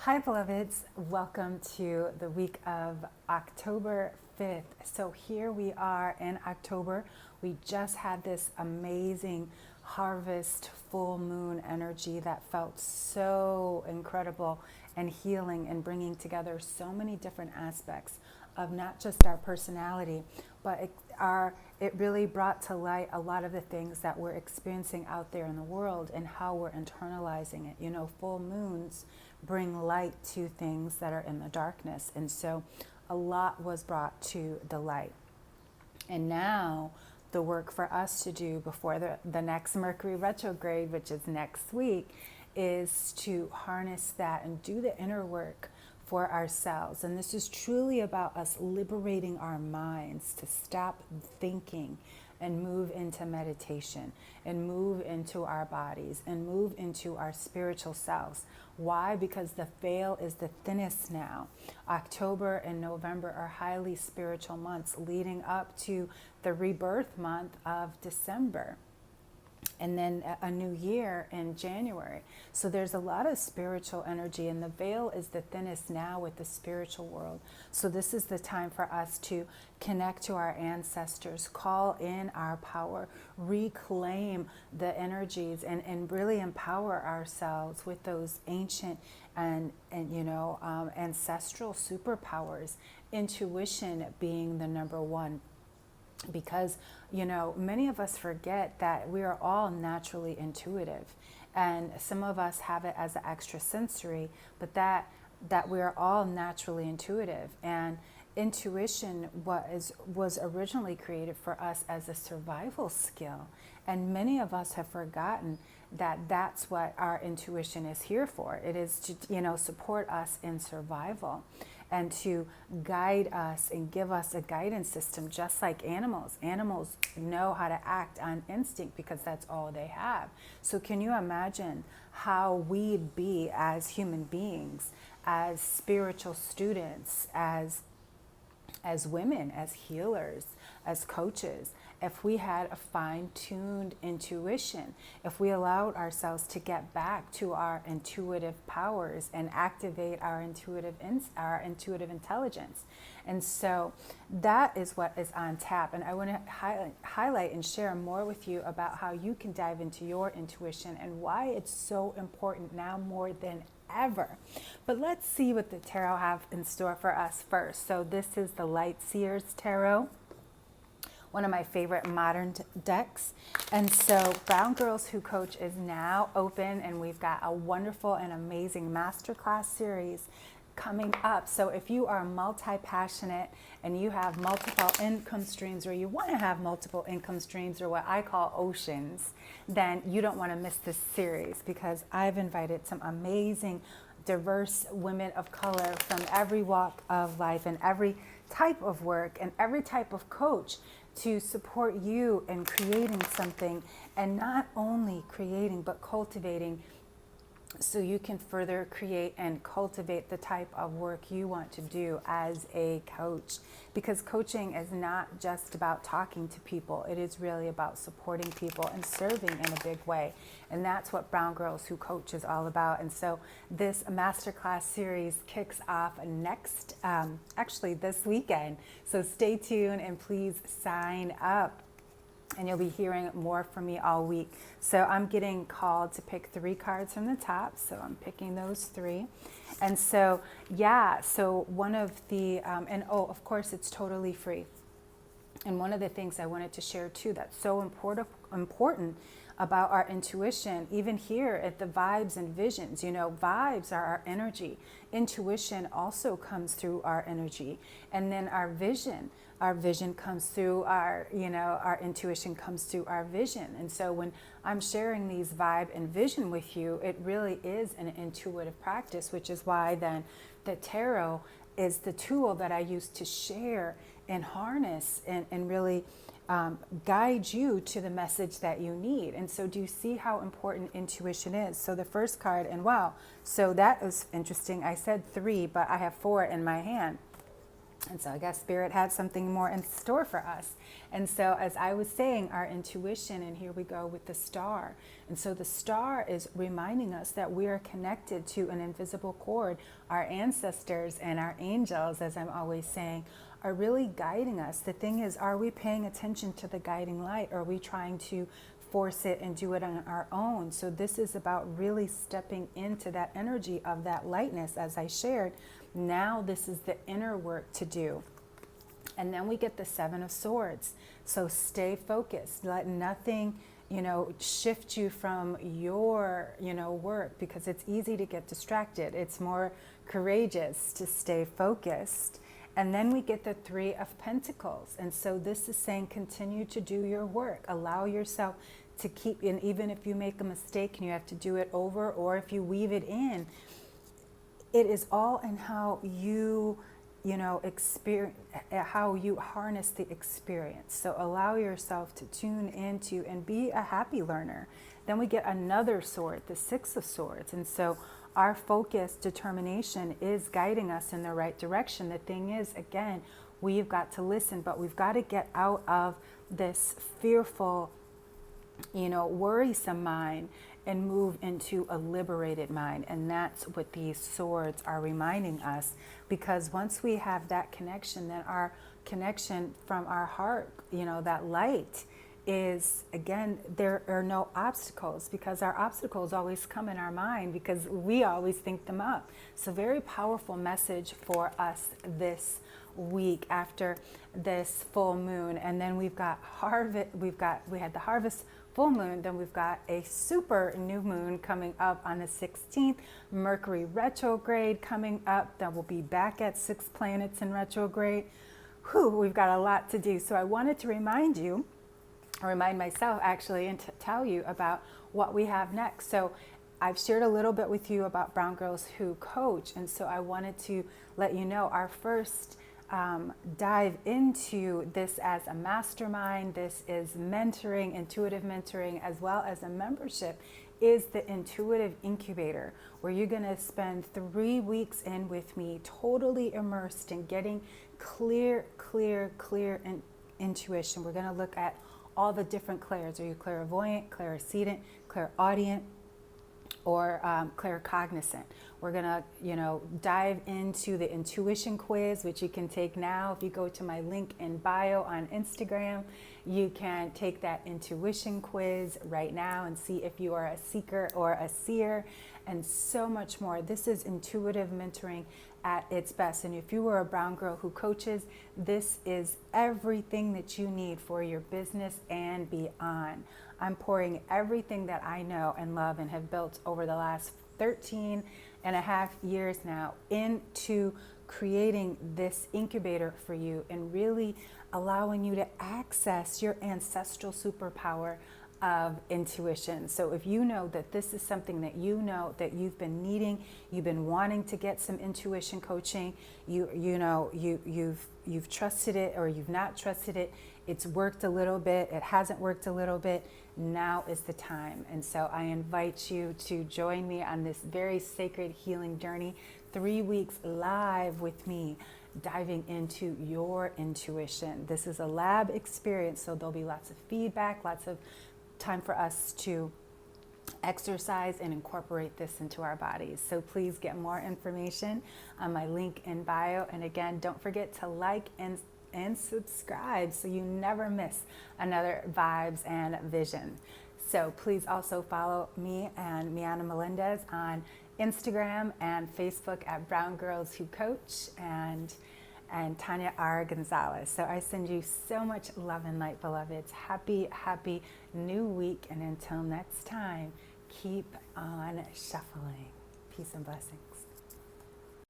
Hi, beloveds. Welcome to the week of October 5th. So here we are in October. We just had this amazing harvest full moon energy that felt so incredible and healing and bringing together so many different aspects of not just our personality, but it really brought to light a lot of the things that we're experiencing out there in the world and how we're internalizing it. You know, full moons bring light to things that are in the darkness. And so a lot was brought to the light. And now the work for us to do before the next Mercury retrograde, which is next week, is to harness that and do the inner work for ourselves. And this is truly about us liberating our minds to stop thinking and move into meditation and move into our bodies and move into our spiritual selves. Why? Because the veil is the thinnest now. October and November are highly spiritual months leading up to the rebirth month of December. And then a new year in January. So there's a lot of spiritual energy, and the veil is the thinnest now with the spiritual world. So this is the time for us to connect to our ancestors, call in our power, reclaim the energies, and really empower ourselves with those ancient and ancestral superpowers. Intuition being the number one. Because, many of us forget that we are all naturally intuitive, and some of us have it as an extrasensory, but that we are all naturally intuitive. And intuition was originally created for us as a survival skill, and many of us have forgotten that that's what our intuition is here for. It is to support us in survival and to guide us and give us a guidance system, just like animals. Animals know how to act on instinct because that's all they have. So can you imagine how we'd be as human beings, as spiritual students, as women, as healers, as coaches, if we had a fine-tuned intuition, if we allowed ourselves to get back to our intuitive powers and activate our intuitive intelligence. And so that is what is on tap. And I want to highlight and share more with you about how you can dive into your intuition and why it's so important now more than ever. But let's see what the tarot have in store for us first. So this is the Light Sears Tarot, one of my favorite modern decks. And so Brown Girls Who Coach is now open, and we've got a wonderful and amazing masterclass series coming up. So if you are multi-passionate and you have multiple income streams, or you want to have multiple income streams, or what I call oceans, then you don't want to miss this series, because I've invited some amazing, diverse women of color from every walk of life and every type of work and every type of coach to support you in creating something, and not only creating but cultivating, so you can further create and cultivate the type of work you want to do as a coach. Because coaching is not just about talking to people, it is really about supporting people and serving in a big way. And that's what Brown Girls Who Coach is all about. And so this masterclass series kicks off actually this weekend. So stay tuned and please sign up, and you'll be hearing more from me all week. So I'm getting called to pick 3 cards from the top. So I'm picking those 3. And so, so one of the, of course, it's totally free. And one of the things I wanted to share too that's so important about our intuition, even here at the vibes and visions, vibes are our energy. Intuition also comes through our energy. And then our vision comes through our intuition comes through our vision. And so when I'm sharing these vibe and vision with you, it really is an intuitive practice, which is why then the tarot is the tool that I use to share and harness and really guide you to the message that you need. And so do you see how important intuition is? So the first card, and wow, so that was interesting. I said 3, but I have 4 in my hand. And so I guess Spirit had something more in store for us. And so as I was saying, our intuition, and here we go with the star. And so the star is reminding us that we are connected to an invisible cord. Our ancestors and our angels, as I'm always saying, are really guiding us. The thing is, are we paying attention to the guiding light? Or are we trying to force it and do it on our own? So this is about really stepping into that energy of that lightness, as I shared. Now this is the inner work to do. And then we get the Seven of Swords. So stay focused. Let nothing, shift you from your, work, because it's easy to get distracted. It's more courageous to stay focused. And then we get the Three of Pentacles. And so this is saying continue to do your work. Allow yourself to keep, and even if you make a mistake and you have to do it over, or if you weave it in, it is all in how you, experience, how you harness the experience. So allow yourself to tune into and be a happy learner. Then we get another sword, the Six of Swords. And so our focus, determination is guiding us in the right direction. The thing is, again, we've got to listen, but we've got to get out of this fearful, worrisome mind and move into a liberated mind. And that's what these swords are reminding us, because once we have that connection, then our connection from our heart, that light is, again, there are no obstacles, because our obstacles always come in our mind because we always think them up. So very powerful message for us this week after this full moon. And then we've got harvest, we had the harvest full moon, then we've got a super new moon coming up on the 16th, Mercury retrograde coming up, then we'll be back at 6 planets in retrograde. We've got a lot to do. So I wanted to remind myself actually, and to tell you about what we have next. So I've shared a little bit with you about Brown Girls Who Coach, and so I wanted to let you know our first dive into this as a mastermind. This is mentoring, intuitive mentoring, as well as a membership, is the Intuitive Incubator, where you're going to spend 3 weeks in with me, totally immersed in getting clear intuition. We're going to look at all the different clairs. Are you clairvoyant, clairaudient, clairaudient, or claircognizant? We're gonna, dive into the intuition quiz, which you can take now. If you go to my link in bio on Instagram, you can take that intuition quiz right now and see if you are a seeker or a seer, and so much more. This is intuitive mentoring at its best. And if you were a brown girl who coaches, this is everything that you need for your business and beyond. I'm pouring everything that I know and love and have built over the last 13 and a half years now into creating this incubator for you, and really allowing you to access your ancestral superpower of intuition. So if you know that this is something that that you've been needing, you've been wanting to get some intuition coaching, you've trusted it or you've not trusted it, it's worked a little bit, it hasn't worked a little bit, now is the time. And so I invite you to join me on this very sacred healing journey, 3 weeks live with me, diving into your intuition. This is a lab experience, so there'll be lots of feedback, lots of time for us to exercise and incorporate this into our bodies. So please get more information on my link in bio. And again, don't forget to like and subscribe so you never miss another Vibes and Vision. So please also follow me and Miana Melendez on Instagram and Facebook at Brown Girls Who Coach, and Tonya Gonzalez. So I send you so much love and light, beloveds. Happy new week. And until next time, keep on shuffling. Peace and blessings.